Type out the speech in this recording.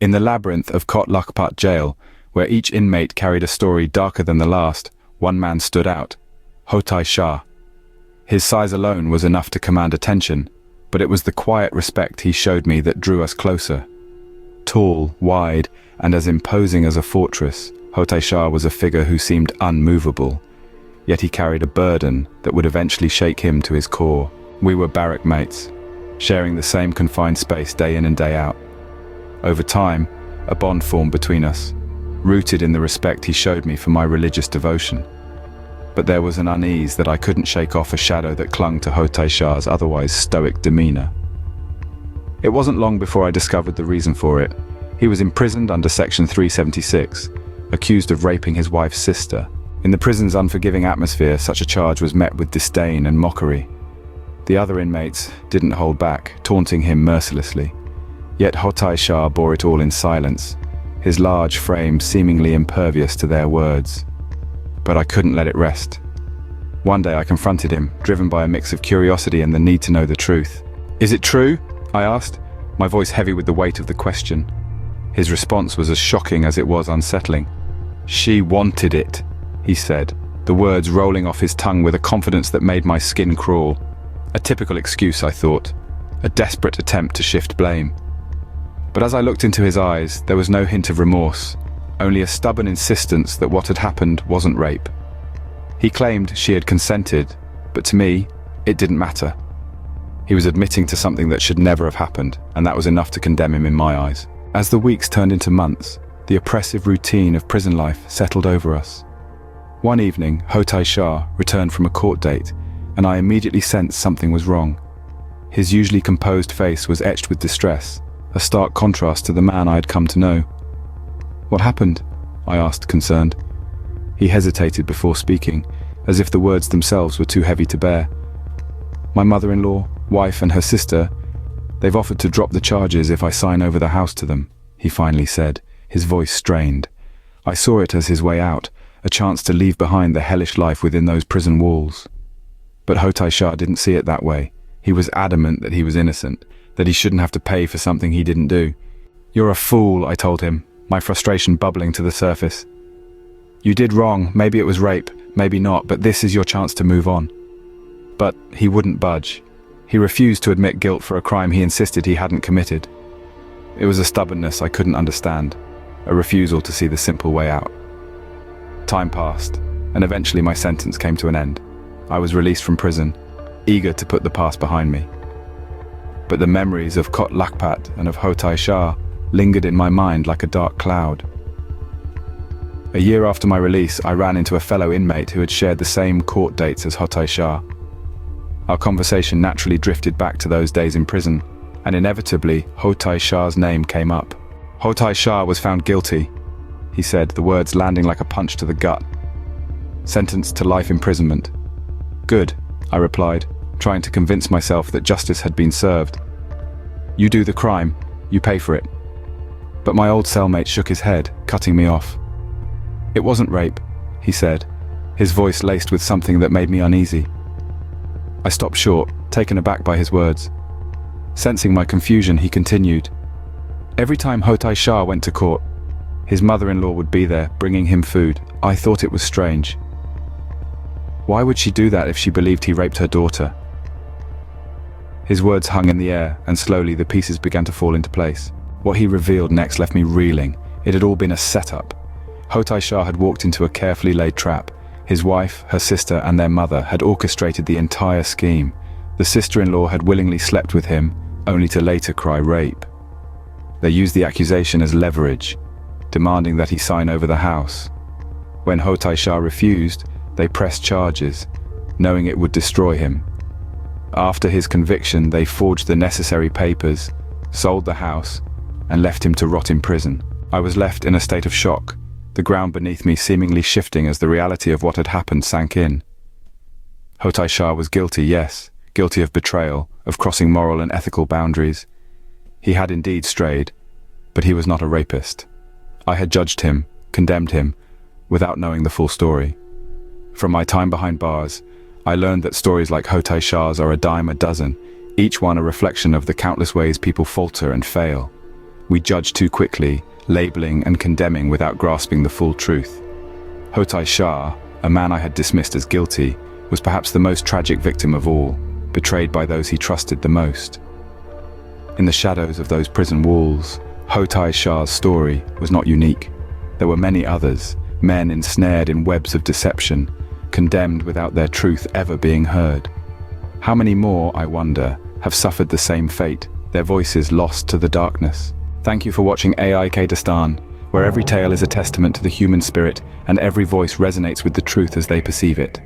In the labyrinth of Kot Lakhpat Jail, where each inmate carried a story darker than the last, one man stood out: Hotay Shah. His size alone was enough to command attention, but it was the quiet respect he showed me that drew us closer. Tall, wide, and as imposing as a fortress, Hotay Shah was a figure who seemed unmovable, yet he carried a burden that would eventually shake him to his core. We were barrack mates, sharing the same confined space day in and day out. Over time, a bond formed between us, rooted in the respect he showed me for my religious devotion. But there was an unease that I couldn't shake off, a shadow that clung to Hotay Shah's otherwise stoic demeanor. It wasn't long before I discovered the reason for it. He was imprisoned under Section 376, accused of raping his wife's sister. In the prison's unforgiving atmosphere, such a charge was met with disdain and mockery. The other inmates didn't hold back, taunting him mercilessly. Yet Hotay Shah bore it all in silence, his large frame seemingly impervious to their words. But I couldn't let it rest. One day I confronted him, driven by a mix of curiosity and the need to know the truth. "Is it true?" I asked, my voice heavy with the weight of the question. His response was as shocking as it was unsettling. "She wanted it," he said, the words rolling off his tongue with a confidence that made my skin crawl. A typical excuse, I thought, a desperate attempt to shift blame. But as I looked into his eyes, there was no hint of remorse, only a stubborn insistence that what had happened wasn't rape. He claimed she had consented, but to me, it didn't matter. He was admitting to something that should never have happened, and that was enough to condemn him in my eyes. As the weeks turned into months, the oppressive routine of prison life settled over us. One evening, Hotay Shah returned from a court date, and I immediately sensed something was wrong. His usually composed face was etched with distress, a stark contrast to the man I had come to know. "What happened?" I asked, concerned. He hesitated before speaking, as if the words themselves were too heavy to bear. "My mother-in-law, wife and her sister, they've offered to drop the charges if I sign over the house to them," he finally said, his voice strained. I saw it as his way out, a chance to leave behind the hellish life within those prison walls. But Hotay Shah didn't see it that way. He was adamant that he was innocent, that he shouldn't have to pay for something he didn't do. "You're a fool," I told him, my frustration bubbling to the surface. "You did wrong, maybe it was rape, maybe not, but this is your chance to move on." But he wouldn't budge. He refused to admit guilt for a crime he insisted he hadn't committed. It was a stubbornness I couldn't understand, a refusal to see the simple way out. Time passed, and eventually my sentence came to an end. I was released from prison, eager to put the past behind me. But the memories of Kot Lakhpat and of Hotay Shah lingered in my mind like a dark cloud. A year after my release, I ran into a fellow inmate who had shared the same court dates as Hotay Shah. Our conversation naturally drifted back to those days in prison, and inevitably, Hotay Shah's name came up. "Hotay Shah was found guilty," he said, the words landing like a punch to the gut. "Sentenced to life imprisonment." "Good," I replied, trying to convince myself that justice had been served. "You do the crime, you pay for it." But my old cellmate shook his head, cutting me off. "It wasn't rape," he said, his voice laced with something that made me uneasy. I stopped short, taken aback by his words. Sensing my confusion, he continued. "Every time Hotay Shah went to court, his mother-in-law would be there, bringing him food. I thought it was strange. Why would she do that if she believed he raped her daughter?" His words hung in the air, and slowly the pieces began to fall into place. What he revealed next left me reeling. It had all been a setup. Hotay Shah had walked into a carefully laid trap. His wife, her sister, and their mother had orchestrated the entire scheme. The sister-in-law had willingly slept with him, only to later cry rape. They used the accusation as leverage, demanding that he sign over the house. When Hotay Shah refused, they pressed charges, knowing it would destroy him. After his conviction, they forged the necessary papers, sold the house, and left him to rot in prison. I was left in a state of shock, the ground beneath me seemingly shifting as the reality of what had happened sank in. Hotay Shah was guilty, yes, guilty of betrayal, of crossing moral and ethical boundaries. He had indeed strayed, but he was not a rapist. I had judged him, condemned him, without knowing the full story. From my time behind bars, I learned that stories like Hotay Shah's are a dime a dozen, each one a reflection of the countless ways people falter and fail. We judge too quickly, labeling and condemning without grasping the full truth. Hotay Shah, a man I had dismissed as guilty, was perhaps the most tragic victim of all, betrayed by those he trusted the most. In the shadows of those prison walls, Hotay Shah's story was not unique. There were many others, men ensnared in webs of deception, condemned without their truth ever being heard. How many more, I wonder, have suffered the same fate, their voices lost to the darkness? Thank you for watching aikdastaan, where every tale is a testament to the human spirit and every voice resonates with the truth as they perceive it.